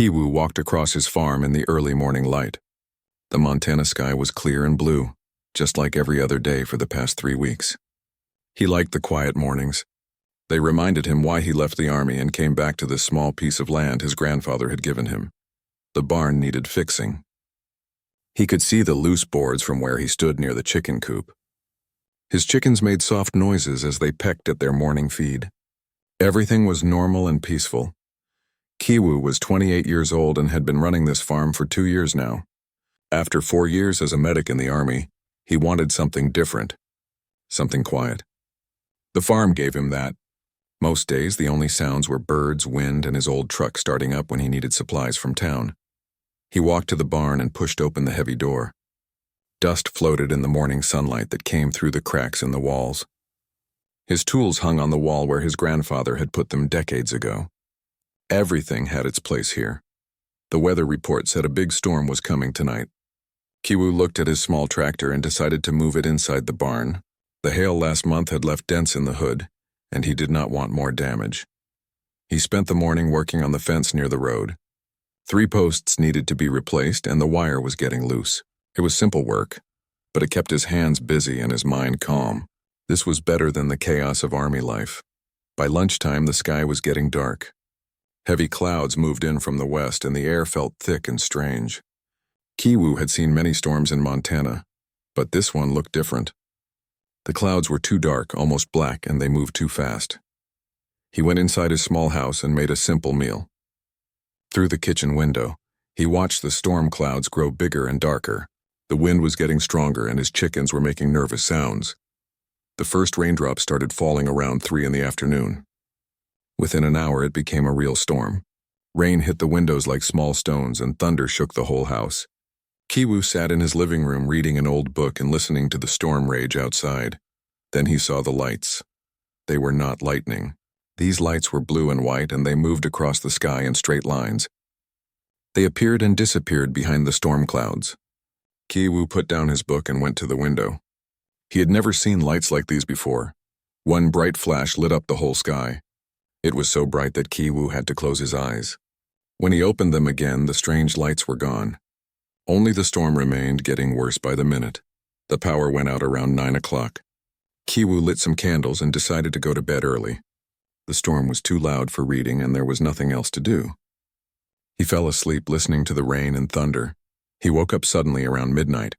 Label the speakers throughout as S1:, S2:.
S1: Kiwoo walked across his farm in the early morning light. The Montana sky was clear and blue, just like every other day for the past 3 weeks. He liked the quiet mornings. They reminded him why he left the army and came back to this small piece of land his grandfather had given him. The barn needed fixing. He could see the loose boards from where he stood near the chicken coop. His chickens made soft noises as they pecked at their morning feed. Everything was normal and peaceful. Kiwoo was 28 years old and had been running this farm for 2 years now. After 4 years as a medic in the army, he wanted something different, something quiet. The farm gave him that. Most days, the only sounds were birds, wind, and his old truck starting up when he needed supplies from town. He walked to the barn and pushed open the heavy door. Dust floated in the morning sunlight that came through the cracks in the walls. His tools hung on the wall where his grandfather had put them decades ago. Everything had its place here. The weather report said a big storm was coming tonight. Kiwoo looked at his small tractor and decided to move it inside the barn. The hail last month had left dents in the hood, and he did not want more damage. He spent the morning working on the fence near the road. 3 posts needed to be replaced, and the wire was getting loose. It was simple work, but it kept his hands busy and his mind calm. This was better than the chaos of army life. By lunchtime, the sky was getting dark. Heavy clouds moved in from the west, and the air felt thick and strange. Kiwoo had seen many storms in Montana, but this one looked different. The clouds were too dark, almost black, and they moved too fast. He went inside his small house and made a simple meal. Through the kitchen window, he watched the storm clouds grow bigger and darker. The wind was getting stronger, and his chickens were making nervous sounds. The first raindrops started falling around 3 in the afternoon. Within an hour, it became a real storm. Rain hit the windows like small stones, and thunder shook the whole house. Kiwoo sat in his living room reading an old book and listening to the storm rage outside. Then he saw the lights. They were not lightning. These lights were blue and white, and they moved across the sky in straight lines. They appeared and disappeared behind the storm clouds. Kiwoo put down his book and went to the window. He had never seen lights like these before. One bright flash lit up the whole sky. It was so bright that Kiwoo had to close his eyes. When he opened them again, the strange lights were gone. Only the storm remained, getting worse by the minute. The power went out around 9 o'clock. Kiwoo lit some candles and decided to go to bed early. The storm was too loud for reading, and there was nothing else to do. He fell asleep listening to the rain and thunder. He woke up suddenly around midnight.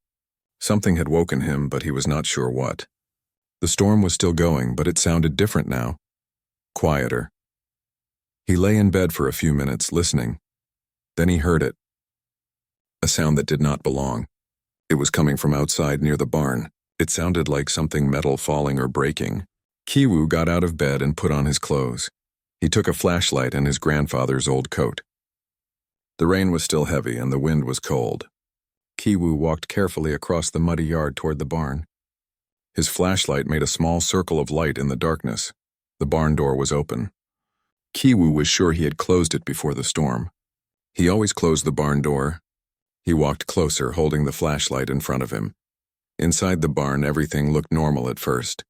S1: Something had woken him, but he was not sure what. The storm was still going, but it sounded different now. Quieter. He lay in bed for a few minutes, listening. Then he heard it. A sound that did not belong. It was coming from outside near the barn. It sounded like something metal falling or breaking. Kiwoo got out of bed and put on his clothes. He took a flashlight and his grandfather's old coat. The rain was still heavy and the wind was cold. Kiwoo walked carefully across the muddy yard toward the barn. His flashlight made a small circle of light in the darkness. The barn door was open. Kiwoo was sure he had closed it before the storm. He always closed the barn door. He walked closer, holding the flashlight in front of him. Inside the barn, everything looked normal at first.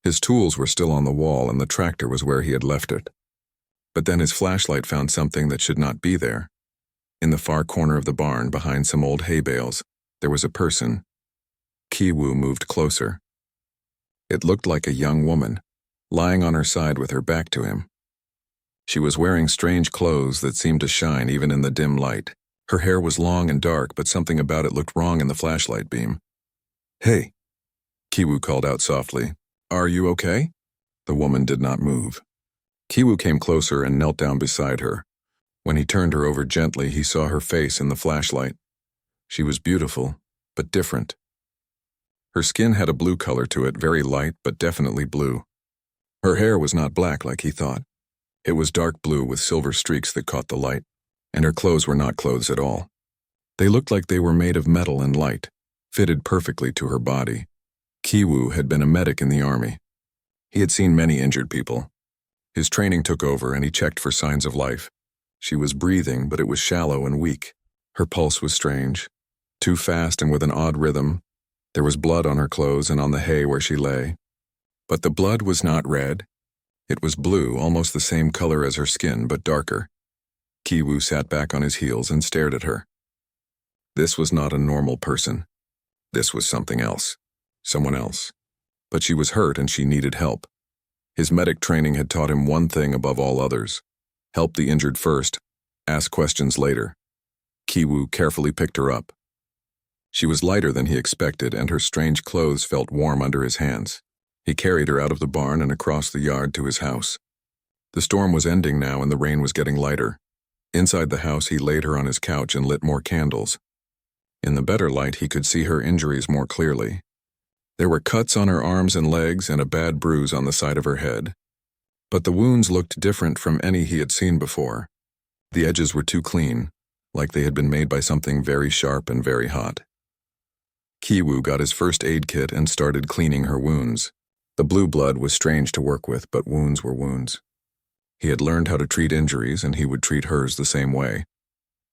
S1: His tools were still on the wall and the tractor was where he had left it. But then his flashlight found something that should not be there. In the far corner of the barn, behind some old hay bales, there was a person. Kiwoo moved closer. It looked like a young woman, lying on her side with her back to him. She was wearing strange clothes that seemed to shine even in the dim light. Her hair was long and dark, but something about it looked wrong in the flashlight beam. "Hey," Kiwoo called out softly. "Are you okay?" The woman did not move. Kiwoo came closer and knelt down beside her. When he turned her over gently, he saw her face in the flashlight. She was beautiful, but different. Her skin had a blue color to it, very light, but definitely blue. Her hair was not black like he thought. It was dark blue with silver streaks that caught the light, and her clothes were not clothes at all. They looked like they were made of metal and light, fitted perfectly to her body. Kiwoo had been a medic in the army. He had seen many injured people. His training took over and he checked for signs of life. She was breathing, but it was shallow and weak. Her pulse was strange, too fast and with an odd rhythm. There was blood on her clothes and on the hay where she lay. But the blood was not red. It was blue, almost the same color as her skin, but darker. Kiwoo sat back on his heels and stared at her. This was not a normal person. This was something else. Someone else. But she was hurt and she needed help. His medic training had taught him one thing above all others. Help the injured first, ask questions later. Kiwoo carefully picked her up. She was lighter than he expected, and her strange clothes felt warm under his hands. He carried her out of the barn and across the yard to his house. The storm was ending now and the rain was getting lighter. Inside the house, he laid her on his couch and lit more candles. In the better light, he could see her injuries more clearly. There were cuts on her arms and legs and a bad bruise on the side of her head. But the wounds looked different from any he had seen before. The edges were too clean, like they had been made by something very sharp and very hot. Kiwoo got his first aid kit and started cleaning her wounds. The blue blood was strange to work with, but wounds were wounds. He had learned how to treat injuries, and he would treat hers the same way.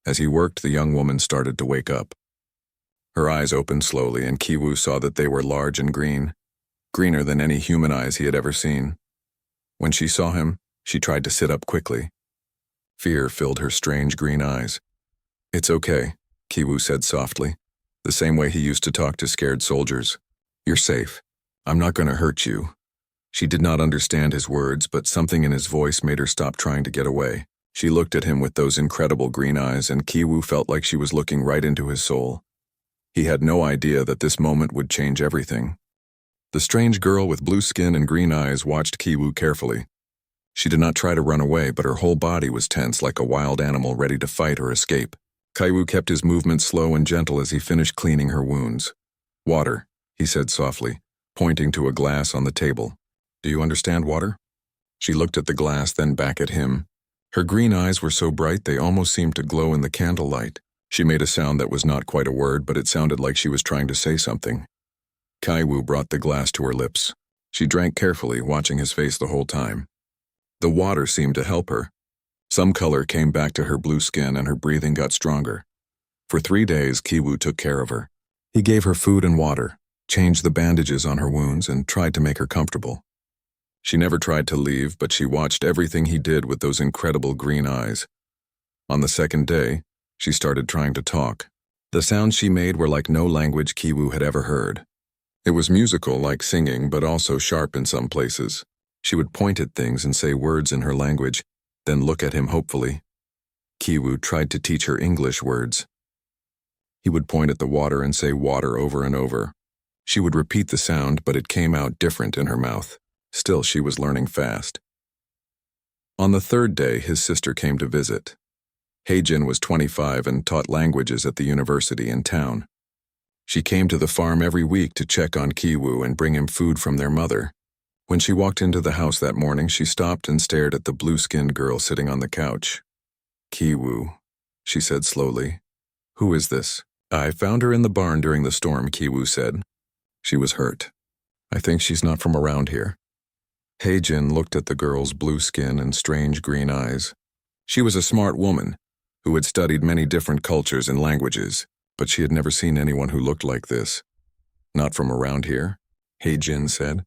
S1: As he worked, the young woman started to wake up. Her eyes opened slowly, and Kiwoo saw that they were large and green, greener than any human eyes he had ever seen. When she saw him, she tried to sit up quickly. Fear filled her strange green eyes. "It's okay," Kiwoo said softly, the same way he used to talk to scared soldiers. "You're safe. I'm not going to hurt you." She did not understand his words, but something in his voice made her stop trying to get away. She looked at him with those incredible green eyes, and Kiwoo felt like she was looking right into his soul. He had no idea that this moment would change everything. The strange girl with blue skin and green eyes watched Kiwoo carefully. She did not try to run away, but her whole body was tense like a wild animal ready to fight or escape. Kiwoo kept his movements slow and gentle as he finished cleaning her wounds. "Water," he said softly, pointing to a glass on the table. "Do you understand water?" She looked at the glass, then back at him. Her green eyes were so bright they almost seemed to glow in the candlelight. She made a sound that was not quite a word, but it sounded like she was trying to say something. Kiwoo brought the glass to her lips. She drank carefully, watching his face the whole time. The water seemed to help her. Some color came back to her blue skin and her breathing got stronger. For 3 days, Kiwoo took care of her. He gave her food and water, changed the bandages on her wounds, and tried to make her comfortable. She never tried to leave, but she watched everything he did with those incredible green eyes. On the second day, she started trying to talk. The sounds she made were like no language Kiwoo had ever heard. It was musical, like singing, but also sharp in some places. She would point at things and say words in her language, then look at him hopefully. Kiwoo tried to teach her English words. He would point at the water and say water over and over. She would repeat the sound, but it came out different in her mouth. Still, she was learning fast. On the third day, his sister came to visit. Heijin was 25 and taught languages at the university in town. She came to the farm every week to check on Kiwoo and bring him food from their mother. When she walked into the house that morning, she stopped and stared at the blue-skinned girl sitting on the couch. "Kiwoo," she said slowly. "Who is this?" "I found her in the barn during the storm," Kiwoo said. "She was hurt. I think she's not from around here." Heijin looked at the girl's blue skin and strange green eyes. She was a smart woman who had studied many different cultures and languages, but she had never seen anyone who looked like this. "Not from around here?" Heijin said.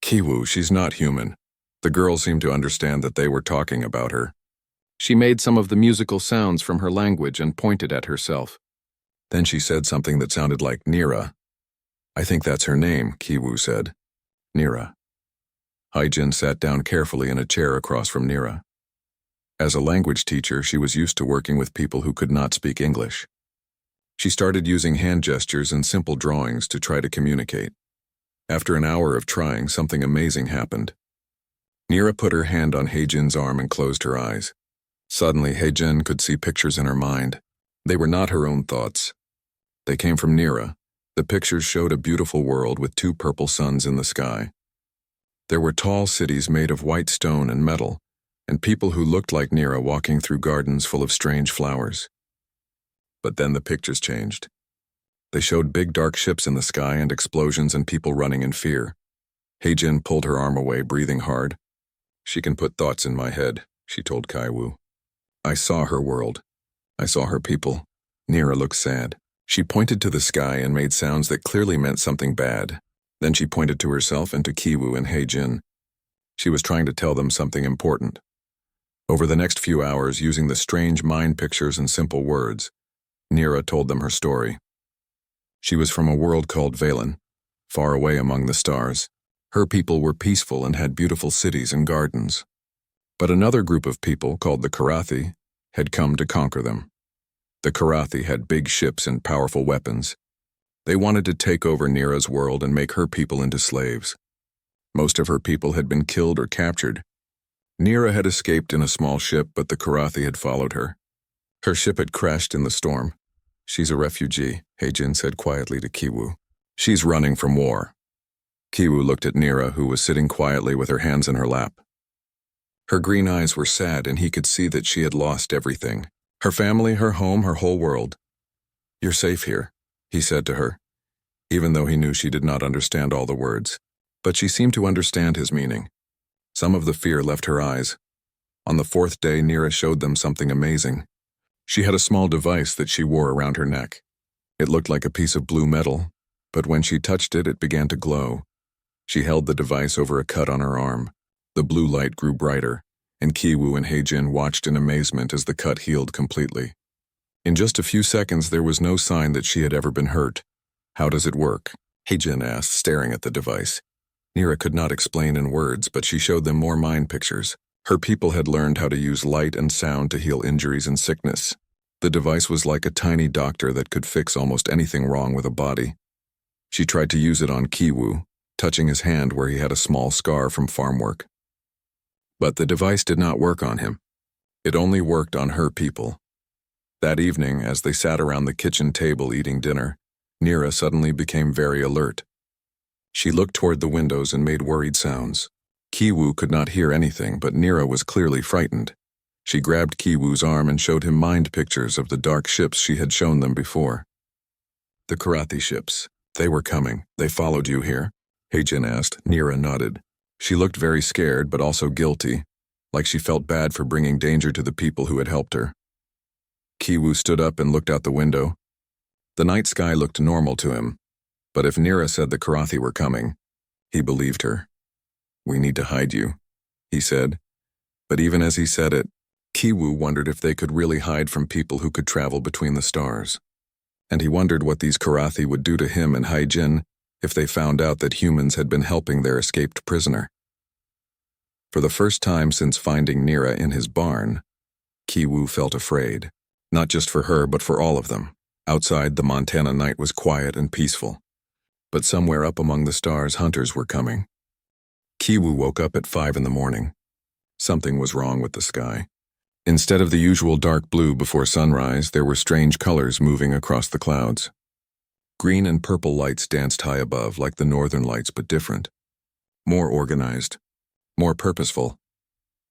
S1: "Kiwoo, she's not human." The girl seemed to understand that they were talking about her. She made some of the musical sounds from her language and pointed at herself. Then she said something that sounded like Nira. "I think that's her name," Kiwoo said. "Nira." Heijin sat down carefully in a chair across from Nira. As a language teacher, she was used to working with people who could not speak English. She started using hand gestures and simple drawings to try to communicate. After an hour of trying, something amazing happened. Nira put her hand on Heijin's arm and closed her eyes. Suddenly, Heijin could see pictures in her mind. They were not her own thoughts. They came from Nira. The pictures showed a beautiful world with 2 purple suns in the sky. There were tall cities made of white stone and metal, and people who looked like Nira walking through gardens full of strange flowers. But then the pictures changed. They showed big dark ships in the sky and explosions and people running in fear. Heijin pulled her arm away, breathing hard. "She can put thoughts in my head," she told Kiwoo. "I saw her world. I saw her people." Nira looked sad. She pointed to the sky and made sounds that clearly meant something bad. Then she pointed to herself and to Kiwoo and Heijin. She was trying to tell them something important. Over the next few hours, using the strange mind pictures and simple words, Nira told them her story. She was from a world called Valen, far away among the stars. Her people were peaceful and had beautiful cities and gardens. But another group of people, called the Karathi, had come to conquer them. The Karathi had big ships and powerful weapons. They wanted to take over Nira's world and make her people into slaves. Most of her people had been killed or captured. Nira had escaped in a small ship, but the Karathi had followed her. Her ship had crashed in the storm. "She's a refugee," Heijin said quietly to Kiwoo. "She's running from war." Kiwoo looked at Nira, who was sitting quietly with her hands in her lap. Her green eyes were sad, and he could see that she had lost everything. Her family, her home, her whole world. "You're safe here," he said to her, even though he knew she did not understand all the words. But she seemed to understand his meaning. Some of the fear left her eyes. On the fourth day, Nira showed them something amazing. She had a small device that she wore around her neck. It looked like a piece of blue metal, but when she touched it, it began to glow. She held the device over a cut on her arm. The blue light grew brighter, and Kiwoo and Heijin watched in amazement as the cut healed completely. In just a few seconds, there was no sign that she had ever been hurt. "How does it work?" Heijin asked, staring at the device. Nira could not explain in words, but she showed them more mind pictures. Her people had learned how to use light and sound to heal injuries and sickness. The device was like a tiny doctor that could fix almost anything wrong with a body. She tried to use it on Kiwoo, touching his hand where he had a small scar from farm work. But the device did not work on him. It only worked on her people. That evening, as they sat around the kitchen table eating dinner, Nira suddenly became very alert. She looked toward the windows and made worried sounds. Kiwoo could not hear anything, but Nira was clearly frightened. She grabbed Kiwoo's arm and showed him mind pictures of the dark ships she had shown them before. "The Karathi ships. They were coming. They followed you here?" Heijin asked. Nira nodded. She looked very scared, but also guilty, like she felt bad for bringing danger to the people who had helped her. Kiwoo stood up and looked out the window. The night sky looked normal to him, but if Nira said the Karathi were coming, he believed her. "We need to hide you," he said. But even as he said it, Kiwoo wondered if they could really hide from people who could travel between the stars. And he wondered what these Karathi would do to him and Heijin if they found out that humans had been helping their escaped prisoner. For the first time since finding Nira in his barn, Kiwoo felt afraid. Not just for her, but for all of them. Outside, the Montana night was quiet and peaceful. But somewhere up among the stars, hunters were coming. Kiwoo woke up at 5 in the morning. Something was wrong with the sky. Instead of the usual dark blue before sunrise, there were strange colors moving across the clouds. Green and purple lights danced high above, like the northern lights, but different. More organized. More purposeful.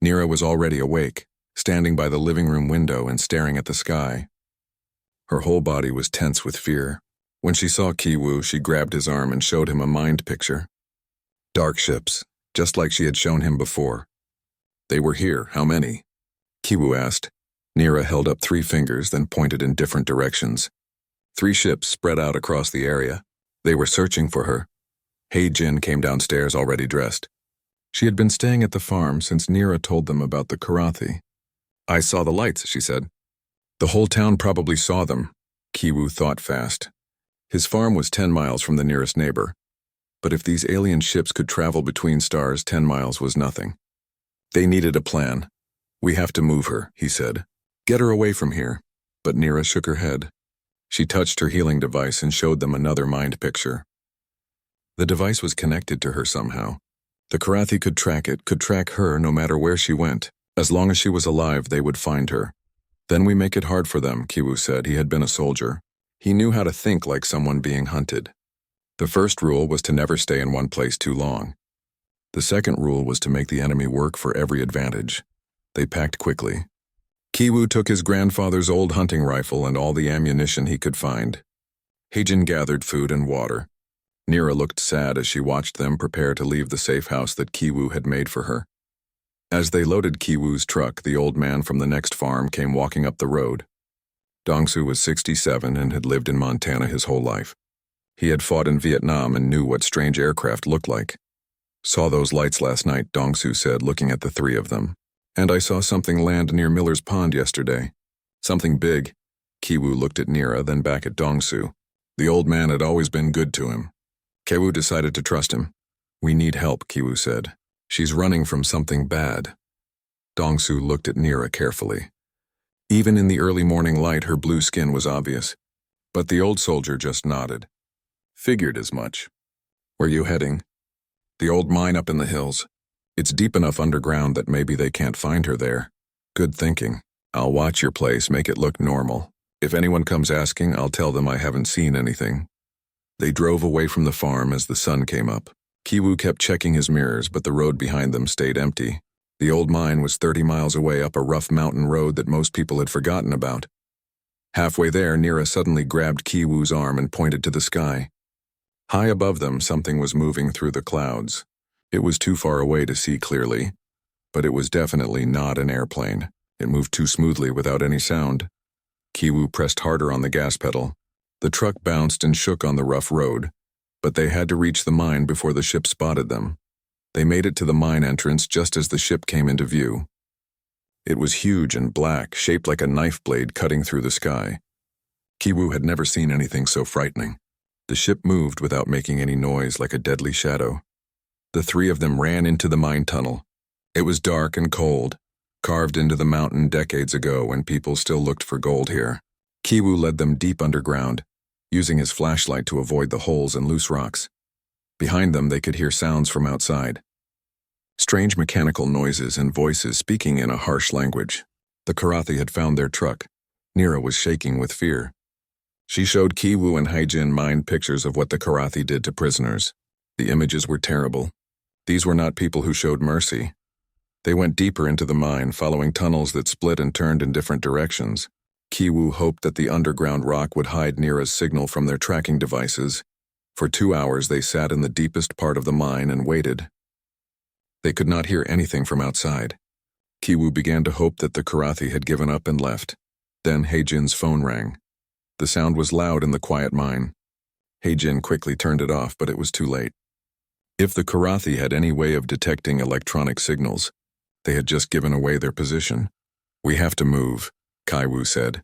S1: Nira was already awake, standing by the living room window and staring at the sky. Her whole body was tense with fear. When she saw Kiwoo, she grabbed his arm and showed him a mind picture. Dark ships, just like she had shown him before. "They were here. How many?" Kiwoo asked. Nira held up 3 fingers, then pointed in different directions. 3 ships spread out across the area. They were searching for her. Heijin came downstairs already dressed. She had been staying at the farm since Nira told them about the Karathi. "I saw the lights," she said. "The whole town probably saw them." Kiwoo thought fast. His farm was 10 miles from the nearest neighbor. But if these alien ships could travel between stars, 10 miles was nothing. They needed a plan. "We have to move her," he said. "Get her away from here." But Nira shook her head. She touched her healing device and showed them another mind picture. The device was connected to her somehow. The Karathi could track it, could track her no matter where she went. As long as she was alive, they would find her. "Then we make it hard for them," Kiwoo said. He had been a soldier. He knew how to think like someone being hunted. The first rule was to never stay in one place too long. The second rule was to make the enemy work for every advantage. They packed quickly. Kiwoo took his grandfather's old hunting rifle and all the ammunition he could find. Heijin gathered food and water. Nira looked sad as she watched them prepare to leave the safe house that Kiwoo had made for her. As they loaded Kiwoo's truck, the old man from the next farm came walking up the road. Dongsu was 67 and had lived in Montana his whole life. He had fought in Vietnam and knew what strange aircraft looked like. "Saw those lights last night," Dongsu said, looking at the 3 of them. And I saw something land near Miller's Pond yesterday. Something big. Kiwoo looked at Nira, then back at Dongsu. The old man had always been good to him. Kiwoo decided to trust him. We need help, Kiwoo said. She's running from something bad. Dongsu looked at Nira carefully. Even in the early morning light, her blue skin was obvious. But the old soldier just nodded. Figured as much. Where you heading? The old mine up in the hills. It's deep enough underground that maybe they can't find her there. Good thinking. I'll watch your place, make it look normal. If anyone comes asking, I'll tell them I haven't seen anything. They drove away from the farm as the sun came up. Kiwoo kept checking his mirrors, but the road behind them stayed empty. The old mine was 30 miles away up a rough mountain road that most people had forgotten about. Halfway there, Nira suddenly grabbed Kiwoo's arm and pointed to the sky. High above them, something was moving through the clouds. It was too far away to see clearly, but it was definitely not an airplane. It moved too smoothly without any sound. Kiwoo pressed harder on the gas pedal. The truck bounced and shook on the rough road, but they had to reach the mine before the ship spotted them. They made it to the mine entrance just as the ship came into view. It was huge and black, shaped like a knife blade cutting through the sky. Kiwoo had never seen anything so frightening. The ship moved without making any noise, like a deadly shadow. The three of them ran into the mine tunnel. It was dark and cold, carved into the mountain decades ago when people still looked for gold here. Kiwoo led them deep underground, using his flashlight to avoid the holes and loose rocks. Behind them, they could hear sounds from outside. Strange mechanical noises and voices speaking in a harsh language. The Karathi had found their truck. Nira was shaking with fear. She showed Kiwoo and Haijin mind pictures of what the Karathi did to prisoners. The images were terrible. These were not people who showed mercy. They went deeper into the mine, following tunnels that split and turned in different directions. Kiwoo hoped that the underground rock would hide Nira's signal from their tracking devices. For 2 hours they sat in the deepest part of the mine and waited. They could not hear anything from outside. Kiwoo began to hope that the Karathi had given up and left. Then Haijin's phone rang. The sound was loud in the quiet mine. Haijin quickly turned it off, but it was too late. If the Karathi had any way of detecting electronic signals, they had just given away their position. We have to move, Kiwoo said.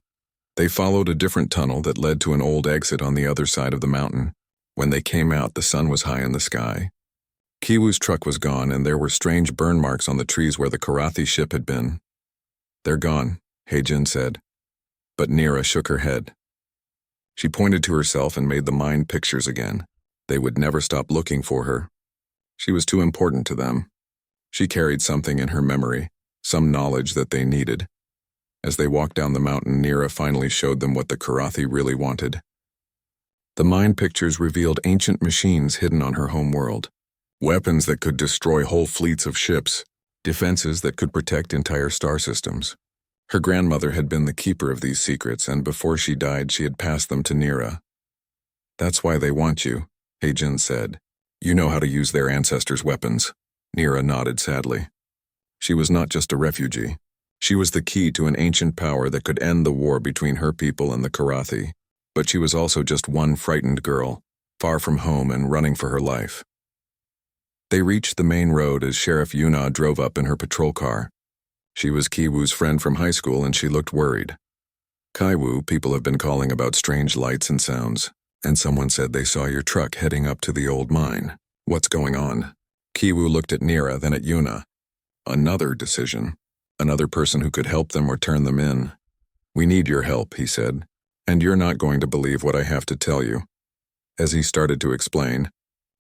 S1: They followed a different tunnel that led to an old exit on the other side of the mountain. When they came out, the sun was high in the sky. Kiwoo's truck was gone, and there were strange burn marks on the trees where the Karathi ship had been. They're gone, Haijin said. But Nira shook her head. She pointed to herself and made the mind pictures again. They would never stop looking for her. She was too important to them. She carried something in her memory, some knowledge that they needed. As they walked down the mountain, Nira finally showed them what the Karathi really wanted. The mind pictures revealed ancient machines hidden on her home world. Weapons that could destroy whole fleets of ships, defenses that could protect entire star systems. Her grandmother had been the keeper of these secrets, and before she died, she had passed them to Nira. That's why they want you, Haijin said. You know how to use their ancestors' weapons. Nira nodded sadly. She was not just a refugee. She was the key to an ancient power that could end the war between her people and the Karathi. But she was also just one frightened girl, far from home and running for her life. They reached the main road as Sheriff Yuna drove up in her patrol car. She was Kiwoo's friend from high school, and she looked worried. Kiwoo, people have been calling about strange lights and sounds, and someone said they saw your truck heading up to the old mine. What's going on? Kiwoo looked at Nira, then at Yuna. Another decision. Another person who could help them or turn them in. We need your help, he said, and you're not going to believe what I have to tell you. As he started to explain,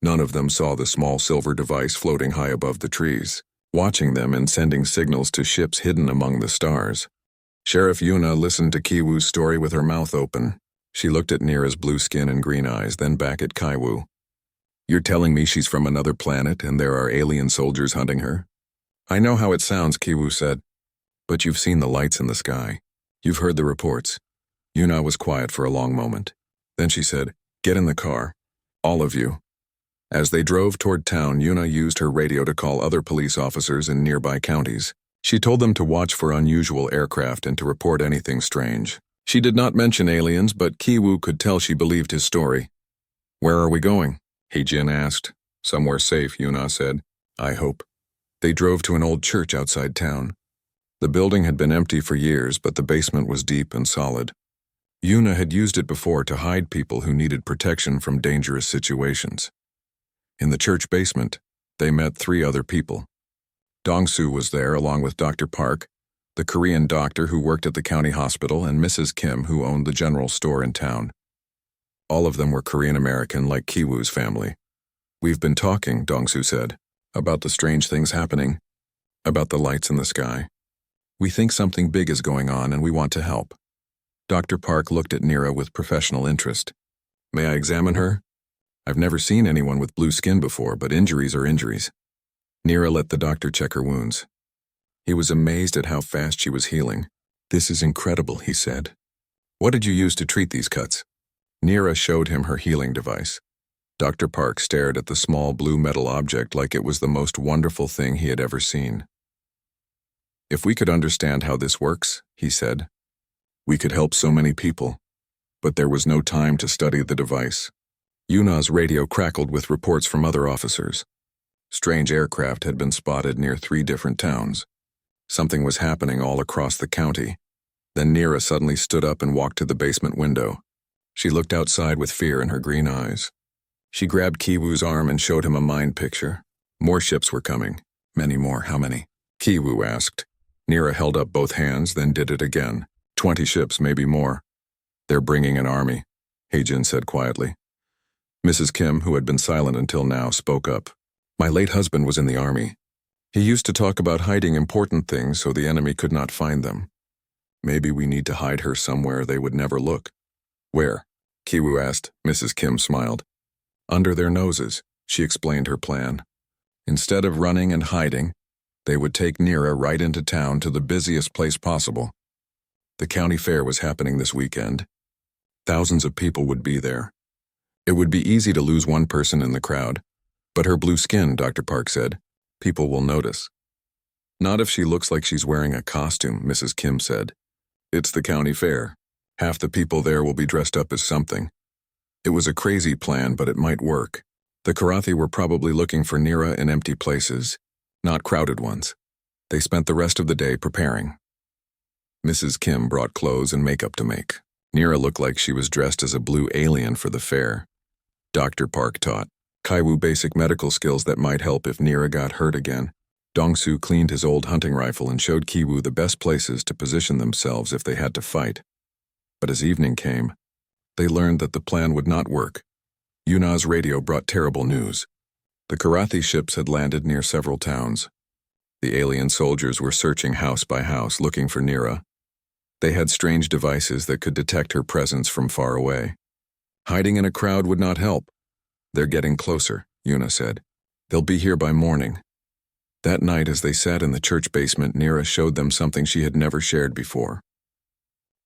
S1: none of them saw the small silver device floating high above the trees, watching them and sending signals to ships hidden among the stars. Sheriff Yuna listened to Kiwoo's story with her mouth open. She looked at Nira's blue skin and green eyes, then back at Kiwoo. You're telling me she's from another planet and there are alien soldiers hunting her? I know how it sounds, Kiwoo said. But you've seen the lights in the sky. You've heard the reports. Yuna was quiet for a long moment. Then she said, Get in the car. All of you. As they drove toward town, Yuna used her radio to call other police officers in nearby counties. She told them to watch for unusual aircraft and to report anything strange. She did not mention aliens, but Kiwoo could tell she believed his story. Where are we going? Haijin asked. Somewhere safe, Yuna said. I hope. They drove to an old church outside town. The building had been empty for years, but the basement was deep and solid. Yuna had used it before to hide people who needed protection from dangerous situations. In the church basement, they met 3 other people. Dong-soo was there along with Dr. Park, the Korean doctor who worked at the county hospital, and Mrs. Kim, who owned the general store in town. All of them were Korean American, like Kiwoo's family. "We've been talking," Dong-soo said, "about the strange things happening, about the lights in the sky. We think something big is going on and we want to help." Dr. Park looked at Nira with professional interest. "May I examine her? I've never seen anyone with blue skin before, but injuries are injuries." Nira let the doctor check her wounds. He was amazed at how fast she was healing. "This is incredible," he said. "What did you use to treat these cuts?" Nira showed him her healing device. Dr. Park stared at the small blue metal object like it was the most wonderful thing he had ever seen. "If we could understand how this works," he said, "we could help so many people." But there was no time to study the device. Yuna's radio crackled with reports from other officers. Strange aircraft had been spotted near 3 different towns. Something was happening all across the county. Then Nira suddenly stood up and walked to the basement window. She looked outside with fear in her green eyes. She grabbed Kiwoo's arm and showed him a mind picture. More ships were coming. Many more. How many? Kiwoo asked. Nira held up both hands, then did it again. 20 ships, maybe more. "They're bringing an army," Hae-jin said quietly. Mrs. Kim, who had been silent until now, spoke up. "My late husband was in the army. He used to talk about hiding important things so the enemy could not find them. Maybe we need to hide her somewhere they would never look." "Where?" Kiwoo asked. Mrs. Kim smiled. "Under their noses," she explained her plan. Instead of running and hiding, they would take Nira right into town to the busiest place possible. The county fair was happening this weekend. Thousands of people would be there. It would be easy to lose one person in the crowd, but her blue skin, Dr. Park said, people will notice. "Not if she looks like she's wearing a costume," Mrs. Kim said. "It's the county fair. Half the people there will be dressed up as something." It was a crazy plan, but it might work. The Karathi were probably looking for Nira in empty places, not crowded ones. They spent the rest of the day preparing. Mrs. Kim brought clothes and makeup to make. Nira looked like she was dressed as a blue alien for the fair. Dr. Park taught Kiwoo basic medical skills that might help if Nira got hurt again. Dong-soo cleaned his old hunting rifle and showed Kiwoo the best places to position themselves if they had to fight. But as evening came, they learned that the plan would not work. Yuna's radio brought terrible news. The Karathi ships had landed near several towns. The alien soldiers were searching house by house looking for Nira. They had strange devices that could detect her presence from far away. Hiding in a crowd would not help. "They're getting closer," Yuna said. "They'll be here by morning." That night, as they sat in the church basement, Nira showed them something she had never shared before.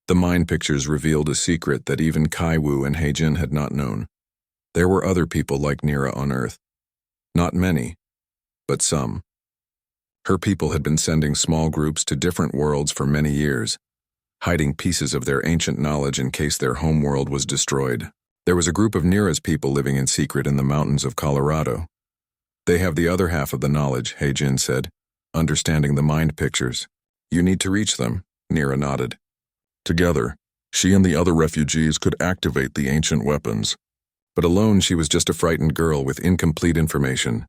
S1: The mind pictures revealed a secret that even Kiwoo and Hae-jin had not known. There were other people like Nira on Earth. Not many, but some. Her people had been sending small groups to different worlds for many years, hiding pieces of their ancient knowledge in case their home world was destroyed. There was a group of Nira's people living in secret in the mountains of Colorado. "They have the other half of the knowledge," Hae-jin said, understanding the mind pictures. "You need to reach them," Nira nodded. Together, she and the other refugees could activate the ancient weapons. But alone, she was just a frightened girl with incomplete information.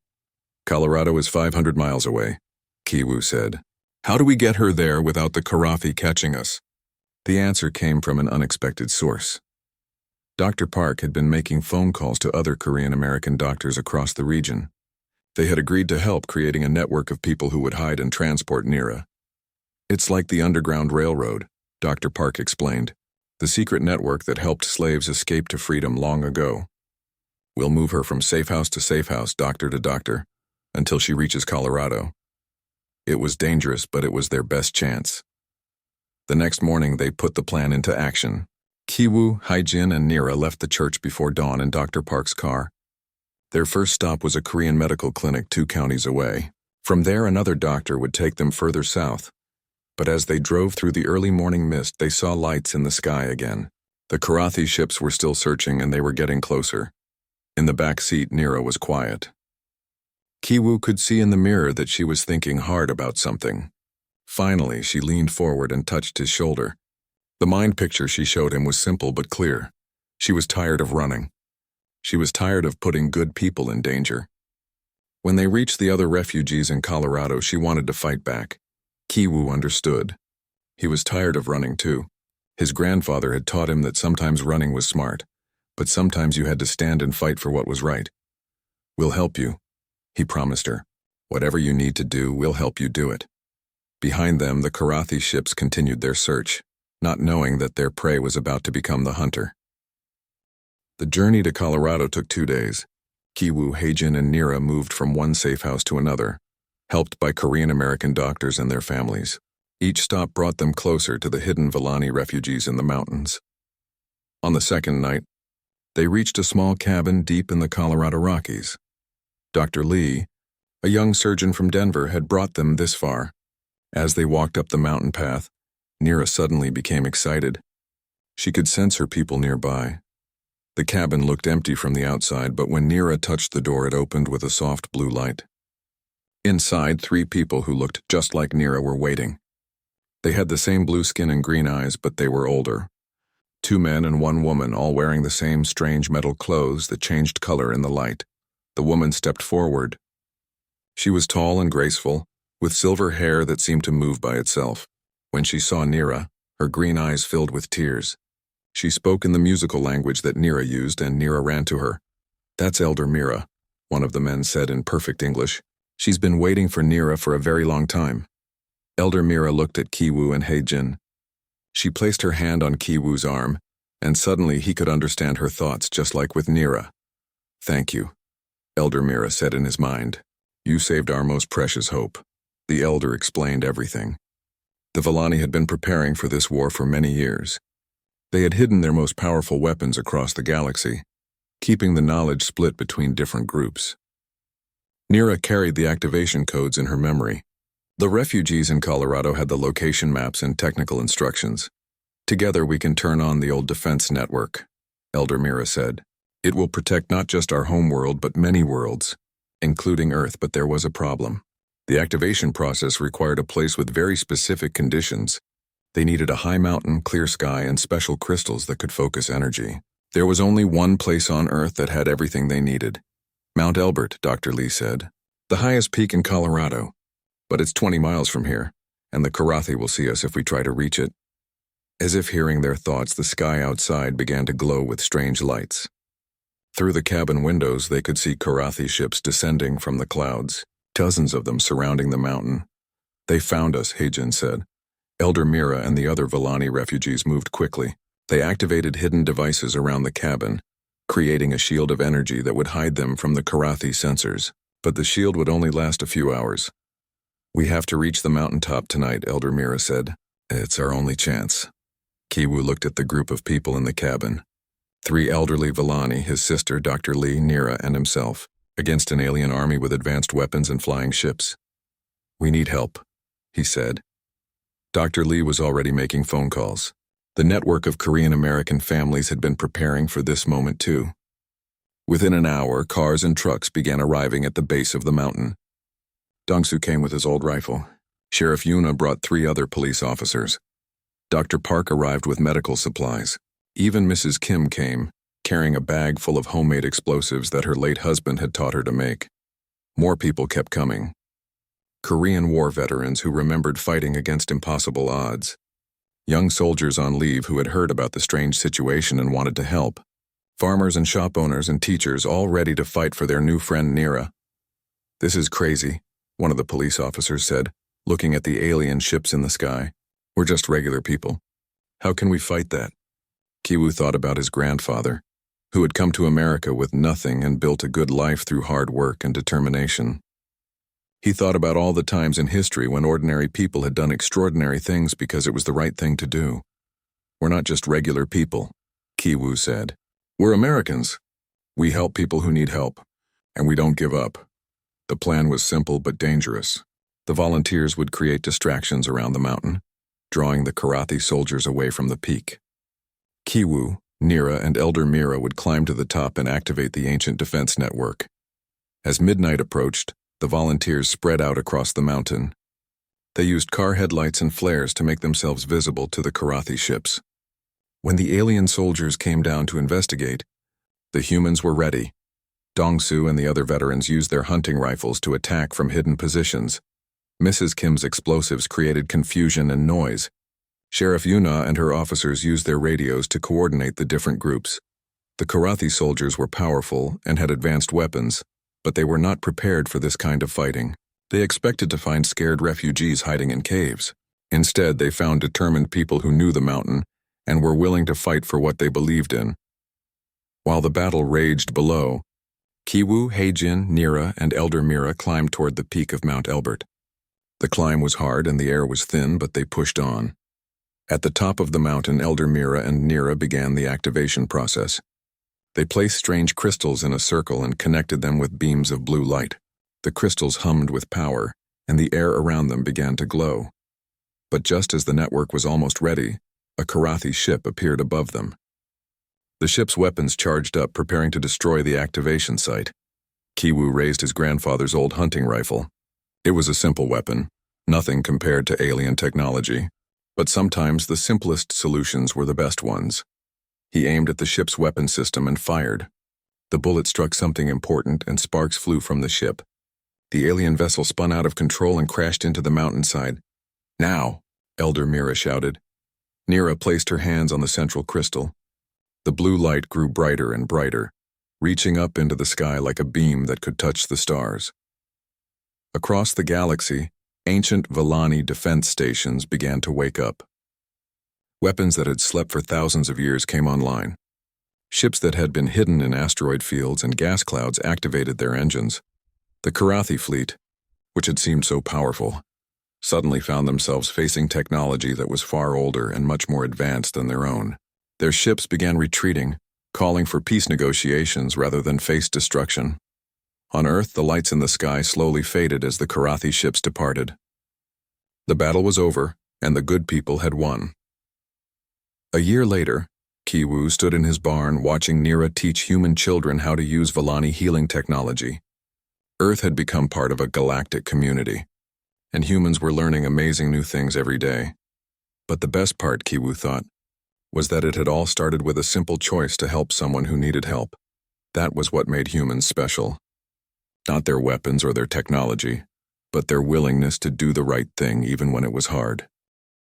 S1: "Colorado is 500 miles away," Kiwoo said. "How do we get her there without the Karathi catching us?" The answer came from an unexpected source. Dr. Park had been making phone calls to other Korean American doctors across the region. They had agreed to help creating a network of people who would hide and transport Nira. "It's like the Underground Railroad," Dr. Park explained, "the secret network that helped slaves escape to freedom long ago. We'll move her from safe house to safe house, doctor to doctor, until she reaches Colorado." It was dangerous, but it was their best chance. The next morning, they put the plan into action. Kiwoo, Hae-jin, and Nira left the church before dawn in Dr. Park's car. Their first stop was a Korean medical clinic 2 counties away. From there, another doctor would take them further south. But as they drove through the early morning mist, they saw lights in the sky again. The Karathi ships were still searching, and they were getting closer. In the back seat, Nira was quiet. Kiwoo could see in the mirror that she was thinking hard about something. Finally, she leaned forward and touched his shoulder. The mind picture she showed him was simple but clear. She was tired of running. She was tired of putting good people in danger. When they reached the other refugees in Colorado, she wanted to fight back. Kiwoo understood. He was tired of running too. His grandfather had taught him that sometimes running was smart, but sometimes you had to stand and fight for what was right. "We'll help you," he promised her. "Whatever you need to do, we'll help you do it." Behind them, the Karathi ships continued their search, not knowing that their prey was about to become the hunter. The journey to Colorado took 2 days. Kiwoo, Heijin, and Nira moved from one safe house to another, helped by Korean-American doctors and their families. Each stop brought them closer to the hidden Villani refugees in the mountains. On the second night, they reached a small cabin deep in the Colorado Rockies. Dr. Lee, a young surgeon from Denver, had brought them this far. As they walked up the mountain path, Nira suddenly became excited. She could sense her people nearby. The cabin looked empty from the outside, but when Nira touched the door, it opened with a soft blue light. Inside, 3 people who looked just like Nira were waiting. They had the same blue skin and green eyes, but they were older. 2 men and 1 woman, all wearing the same strange metal clothes that changed color in the light. The woman stepped forward. She was tall and graceful, with silver hair that seemed to move by itself. When she saw Nira, her green eyes filled with tears. She spoke in the musical language that Nira used, and Nira ran to her. "That's Elder Mira," one of the men said in perfect English. "She's been waiting for Nira for a very long time." Elder Mira looked at Kiwoo and Heijin. She placed her hand on Kiwoo's arm, and suddenly he could understand her thoughts, just like with Nira. "Thank you," Elder Mira said in his mind. "You saved our most precious hope." The elder explained everything. The Villani had been preparing for this war for many years. They had hidden their most powerful weapons across the galaxy, keeping the knowledge split between different groups. Nira carried the activation codes in her memory. The refugees in Colorado had the location maps and technical instructions. "Together we can turn on the old defense network," Elder Mira said. "It will protect not just our home world, but many worlds, including Earth." But there was a problem. The activation process required a place with very specific conditions. They needed a high mountain, clear sky, and special crystals that could focus energy. There was only one place on Earth that had everything they needed. "Mount Elbert," Dr. Lee said. "The highest peak in Colorado. But it's 20 miles from here, and the Karathi will see us if we try to reach it." As if hearing their thoughts, the sky outside began to glow with strange lights. Through the cabin windows, they could see Karathi ships descending from the clouds, dozens of them surrounding the mountain. "They found us," Heijin said. Elder Mira and the other Villani refugees moved quickly. They activated hidden devices around the cabin, creating a shield of energy that would hide them from the Karathi sensors. But the shield would only last a few hours. "We have to reach the mountaintop tonight," Elder Mira said. "It's our only chance." Kiwoo looked at the group of people in the cabin. 3 elderly Villani, his sister, Dr. Lee, Nira, and himself, against an alien army with advanced weapons and flying ships. "We need help," he said. Dr. Lee was already making phone calls. The network of Korean-American families had been preparing for this moment too. Within an hour, cars and trucks began arriving at the base of the mountain. Dongsu came with his old rifle. Sheriff Yuna brought 3 other police officers. Dr. Park arrived with medical supplies. Even Mrs. Kim came, carrying a bag full of homemade explosives that her late husband had taught her to make. More people kept coming. Korean War veterans who remembered fighting against impossible odds. Young soldiers on leave who had heard about the strange situation and wanted to help. Farmers and shop owners and teachers all ready to fight for their new friend Nira. "This is crazy," one of the police officers said, looking at the alien ships in the sky. "We're just regular people. How can we fight that?" Kiwoo thought about his grandfather, who had come to America with nothing and built a good life through hard work and determination. He thought about all the times in history when ordinary people had done extraordinary things because it was the right thing to do. "We're not just regular people," Kiwoo said. "We're Americans. We help people who need help, and we don't give up." The plan was simple but dangerous. The volunteers would create distractions around the mountain, drawing the Karathi soldiers away from the peak. Kiwoo, Nira, and Elder Mira would climb to the top and activate the ancient defense network. As midnight approached, the volunteers spread out across the mountain. They used car headlights and flares to make themselves visible to the Karathi ships. When the alien soldiers came down to investigate, the humans were ready. Dongsu and the other veterans used their hunting rifles to attack from hidden positions. Mrs. Kim's explosives created confusion and noise. Sheriff Yuna and her officers used their radios to coordinate the different groups. The Karathi soldiers were powerful and had advanced weapons, but they were not prepared for this kind of fighting. They expected to find scared refugees hiding in caves. Instead, they found determined people who knew the mountain and were willing to fight for what they believed in. While the battle raged below, Kiwoo, Heijin, Nira, and Elder Mira climbed toward the peak of Mount Elbert. The climb was hard and the air was thin, but they pushed on. At the top of the mountain, Elder Mira and Nira began the activation process. They placed strange crystals in a circle and connected them with beams of blue light. The crystals hummed with power, and the air around them began to glow. But just as the network was almost ready, a Karathi ship appeared above them. The ship's weapons charged up, preparing to destroy the activation site. Kiwoo raised his grandfather's old hunting rifle. It was a simple weapon, nothing compared to alien technology, but sometimes the simplest solutions were the best ones. He aimed at the ship's weapon system and fired. The bullet struck something important and sparks flew from the ship. The alien vessel spun out of control and crashed into the mountainside. "Now!" Elder Mira shouted. Nira placed her hands on the central crystal. The blue light grew brighter and brighter, reaching up into the sky like a beam that could touch the stars. Across the galaxy, ancient Villani defense stations began to wake up. Weapons that had slept for thousands of years came online. Ships that had been hidden in asteroid fields and gas clouds activated their engines. The Karathi fleet, which had seemed so powerful, suddenly found themselves facing technology that was far older and much more advanced than their own. Their ships began retreating, calling for peace negotiations rather than face destruction. On Earth, the lights in the sky slowly faded as the Karathi ships departed. The battle was over, and the good people had won. A year later, Kiwoo stood in his barn watching Nira teach human children how to use Villani healing technology. Earth had become part of a galactic community, and humans were learning amazing new things every day. But the best part, Kiwoo thought, was that it had all started with a simple choice to help someone who needed help. That was what made humans special. Not their weapons or their technology, but their willingness to do the right thing even when it was hard.